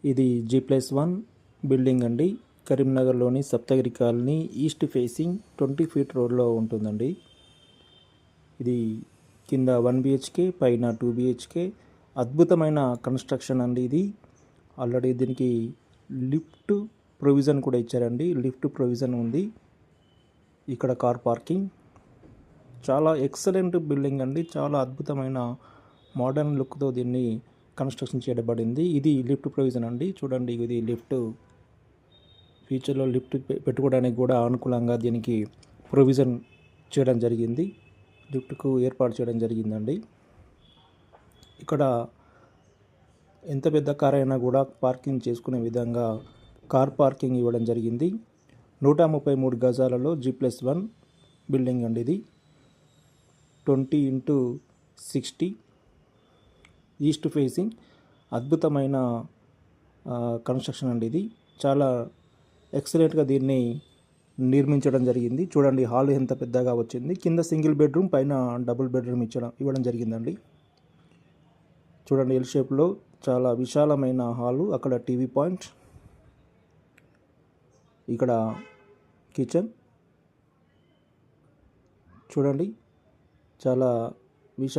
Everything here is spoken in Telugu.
ఇది G+1 బిల్డింగ్ అండి. కరీంనగర్లోని Saptagiri colony east facing 20 feet రోడ్లో ఉంటుందండి. ఇది కింద 1 బిహెచ్కే, పైన 2 బిహెచ్కే. అద్భుతమైన కన్స్ట్రక్షన్ అండి ఇది. ఆల్రెడీ దీనికి లిఫ్ట్ ప్రొవిజన్ కూడా ఇచ్చారండి. లిఫ్ట్ ప్రొవిజన్ ఉంది. ఇక్కడ కార్ పార్కింగ్. చాలా ఎక్సలెంట్ బిల్డింగ్ అండి. చాలా అద్భుతమైన మోడర్న్ లుక్తో దీన్ని కన్స్ట్రక్షన్ చేయబడింది. ఇది లిఫ్ట్ ప్రొవిజన్ అండి. చూడండి, ఇది లిఫ్ట్. ఫ్యూచర్లో లిఫ్ట్ పెట్టుకోవడానికి కూడా అనుకూలంగా దీనికి ప్రొవిజన్ చేయడం జరిగింది. లిఫ్ట్కు ఏర్పాటు చేయడం జరిగిందండి. ఇక్కడ ఎంత పెద్ద కార్ అయినా కూడా పార్కింగ్ చేసుకునే విధంగా కార్ పార్కింగ్ ఇవ్వడం జరిగింది. 133 గజాలలో G+1 బిల్డింగ్ అండి. ఇది 20x60 ఈస్ట్ ఫేసింగ్. అద్భుతమైన కన్స్ట్రక్షన్ అండి ఇది. చాలా ఎక్సలెంట్గా దీన్ని నిర్మించడం జరిగింది. చూడండి, హాల్ ఎంత పెద్దగా వచ్చింది. కింద సింగిల్ బెడ్రూమ్, పైన డబుల్ బెడ్రూమ్ ఇవ్వడం జరిగిందండి. చూడండి, ఎల్ షేప్లో చాలా విశాలమైన హాలు. అక్కడ టీవీ పాయింట్, ఇక్కడ కిచెన్. చూడండి, చాలా